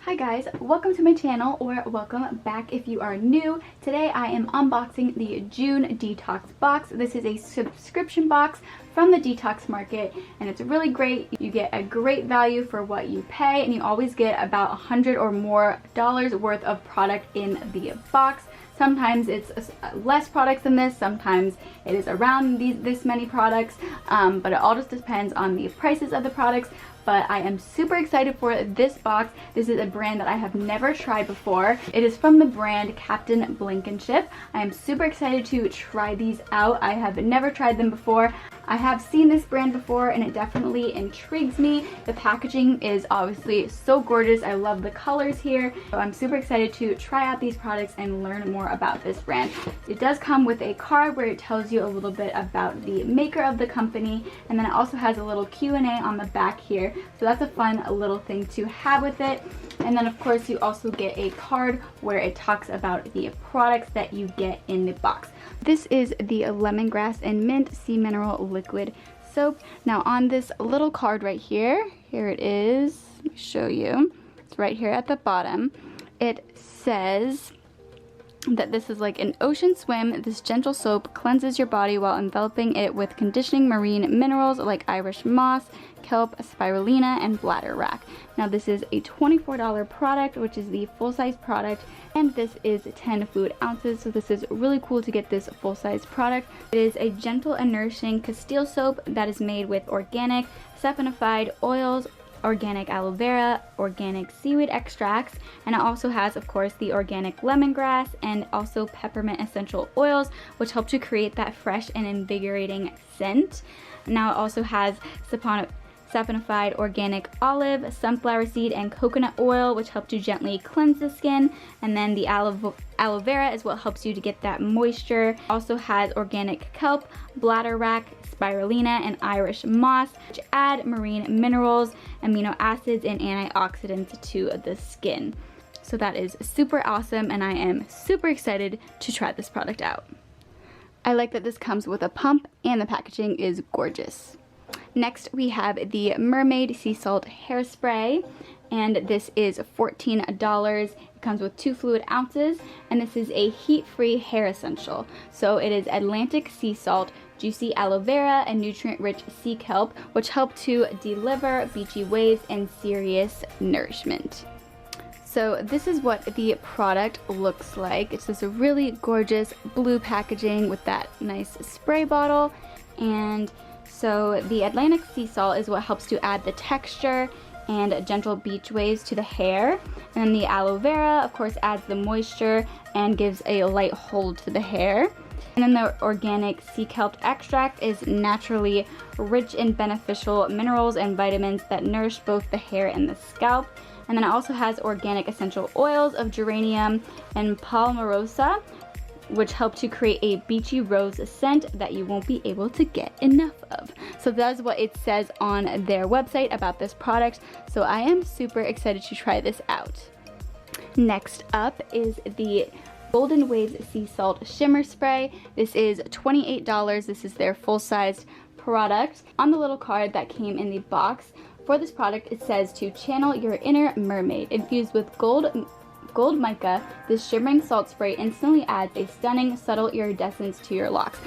Hi guys, welcome to my channel, or welcome back if you are new. Today I am unboxing the June Detox box. This is a subscription box from the Detox market and it's really great. You get a great value for what you pay and you always get about $100 or more worth of product in the box. Sometimes it's less products than this, sometimes it is around this many products, but it all just depends on the prices of the products. But I am super excited for this box. This is a brand that I have never tried before. It is from the brand Captain Blankenship. I am super excited to try these out. I have never tried them before. I have seen this brand before and it definitely intrigues me. The packaging is obviously so gorgeous. I love the colors here. So I'm super excited to try out these products and learn more about this brand. It does come with a card where it tells you a little bit about the maker of the company, and then it also has a little Q&A on the back here. So that's a fun little thing to have with it. And then of course you also get a card where it talks about the products that you get in the box. This is the Lemongrass and Mint Sea Mineral Liquid Soap. Now on this little card right here, here it is, let me show you. It's right here at the bottom. It says that this is like an ocean swim. This gentle soap cleanses your body while enveloping it with conditioning marine minerals like Irish moss, kelp, spirulina, and bladderwrack. Now this is a $24 product, which is the full-size product, and this is 10 fluid ounces, so this is really cool to get this full-size product. It is a gentle and nourishing Castile soap that is made with organic saponified oils, organic aloe vera, organic seaweed extracts, and it also has of course the organic lemongrass and also peppermint essential oils, which help to create that fresh and invigorating scent. Now it also has saponified organic olive, sunflower seed, and coconut oil, which help to gently cleanse the skin, and then the aloe vera is what helps you to get that moisture. Also has organic kelp, bladderwrack, spirulina, and Irish moss, which add marine minerals, amino acids, and antioxidants to the skin. So that is super awesome and I am super excited to try this product out. I like that this comes with a pump and the packaging is gorgeous. Next we have the Mermaid Sea Salt Hairspray, and this is $14. It comes with 2 fluid ounces, and this is a heat-free hair essential. So it is Atlantic sea salt, juicy aloe vera, and nutrient-rich sea kelp, which help to deliver beachy waves and serious nourishment. So this is what the product looks like. It's this really gorgeous blue packaging with that nice spray bottle, and so the Atlantic sea salt is what helps to add the texture and gentle beach waves to the hair. And then the aloe vera, of course, adds the moisture and gives a light hold to the hair. And then the organic sea kelp extract is naturally rich in beneficial minerals and vitamins that nourish both the hair and the scalp. And then it also has organic essential oils of geranium and palmarosa, which help to create a beachy rose scent that you won't be able to get enough of. So that's what it says on their website about this product. So I am super excited to try this out. Next up is the Golden Waves Sea Salt Shimmer Spray. This is $28. This is their full-sized product. On the little card that came in the box for this product, it says to channel your inner mermaid. Infused with gold mica, this shimmering salt spray instantly adds a stunning, subtle iridescence to your locks.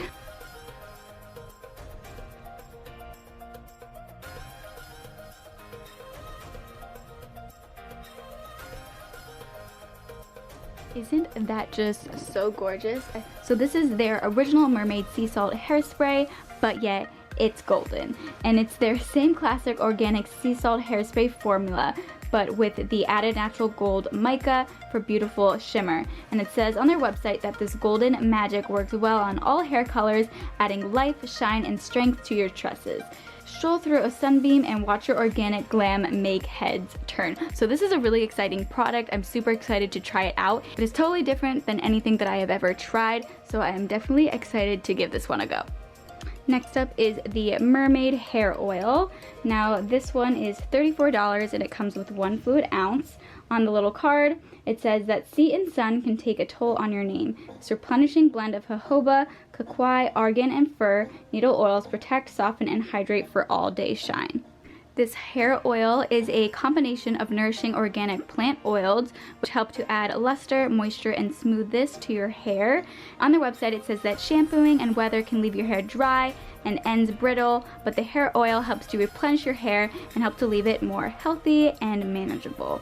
Isn't that just so gorgeous? So this is their original Mermaid Sea Salt Hairspray, but yet it's golden. And it's their same classic organic sea salt hairspray formula, but with the added natural gold mica for beautiful shimmer. And it says on their website that this golden magic works well on all hair colors, adding life, shine, and strength to your tresses. Stroll through a sunbeam and watch your organic glam make heads turn. So this is a really exciting product. I'm super excited to try it out. It is totally different than anything that I have ever tried, so I am definitely excited to give this one a go. Next up is the Mermaid Hair Oil. Now this one is $34 and it comes with 1 fluid ounce. On the little card, it says that sea and sun can take a toll on your name. This replenishing blend of jojoba, kawhi, argan, and fir needle oils protect, soften, and hydrate for all day shine. This hair oil is a combination of nourishing organic plant oils which help to add luster, moisture, and smoothness to your hair. On their website it says that shampooing and weather can leave your hair dry and ends brittle, but the hair oil helps to replenish your hair and help to leave it more healthy and manageable.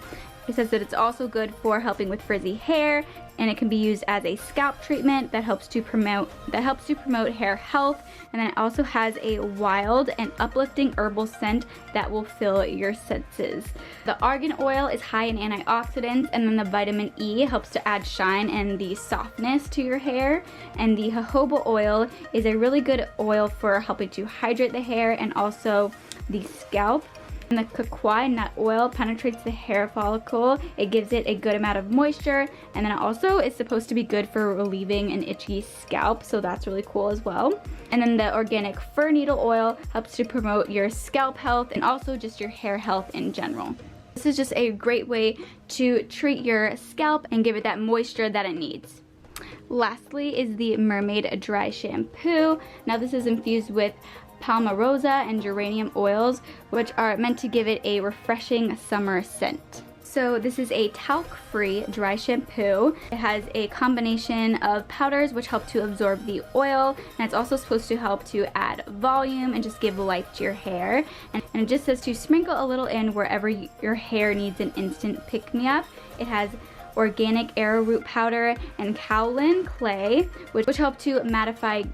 It says that it's also good for helping with frizzy hair, and it can be used as a scalp treatment that helps to promote hair health. And then it also has a wild and uplifting herbal scent that will fill your senses. The argan oil is high in antioxidants, and then the vitamin E helps to add shine and the softness to your hair. And the jojoba oil is a really good oil for helping to hydrate the hair and also the scalp. And the cocoa nut oil penetrates the hair follicle. It gives it a good amount of moisture, and then it also is supposed to be good for relieving an itchy scalp, so that's really cool as well. And then the organic fir needle oil helps to promote your scalp health and also just your hair health in general. This is just a great way to treat your scalp and give it that moisture that it needs. Lastly is the Mermaid Dry Shampoo. Now this is infused with palmarosa and geranium oils, which are meant to give it a refreshing summer scent. So this is a talc-free dry shampoo. It has a combination of powders which help to absorb the oil, and it's also supposed to help to add volume and just give life to your hair. And it just says to sprinkle a little in wherever your hair needs an instant pick-me-up. It has organic arrowroot powder and kaolin clay, which help to mattify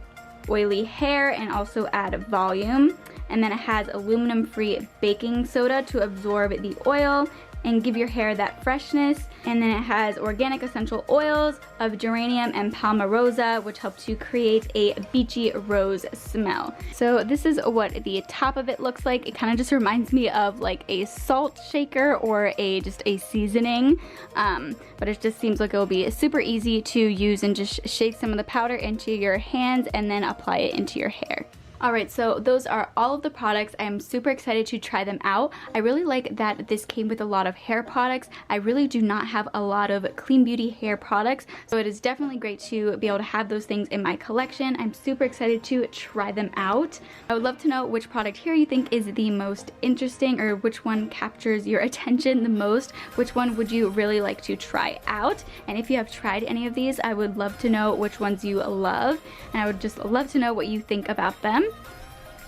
oily hair and also add volume. And then it has aluminum-free baking soda to absorb the oil and give your hair that freshness. And then it has organic essential oils of geranium and palmarosa, which help to create a beachy rose smell. So this is what the top of it looks like. It kind of just reminds me of like a salt shaker or just a seasoning, but it just seems like it will be super easy to use, and just shake some of the powder into your hands and then apply it into your hair. Alright, so those are all of the products. I am super excited to try them out. I really like that this came with a lot of hair products. I really do not have a lot of clean beauty hair products, so it is definitely great to be able to have those things in my collection. I'm super excited to try them out. I would love to know which product here you think is the most interesting, or which one captures your attention the most. Which one would you really like to try out? And if you have tried any of these, I would love to know which ones you love, and I would just love to know what you think about them.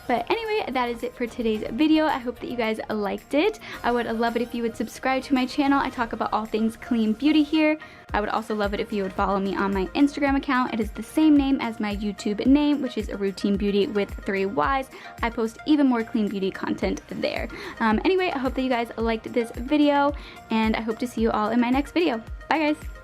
But anyway, that is it for today's video. I hope that you guys liked it. I would love it if you would subscribe to my channel. I talk about all things clean beauty here. I would also love it if you would follow me on my Instagram account. It is the same name as my YouTube name, which is Routine Beauty with 3 Ys. I post even more clean beauty content there. Anyway, I hope that you guys liked this video, and I hope to see you all in my next video. Bye guys!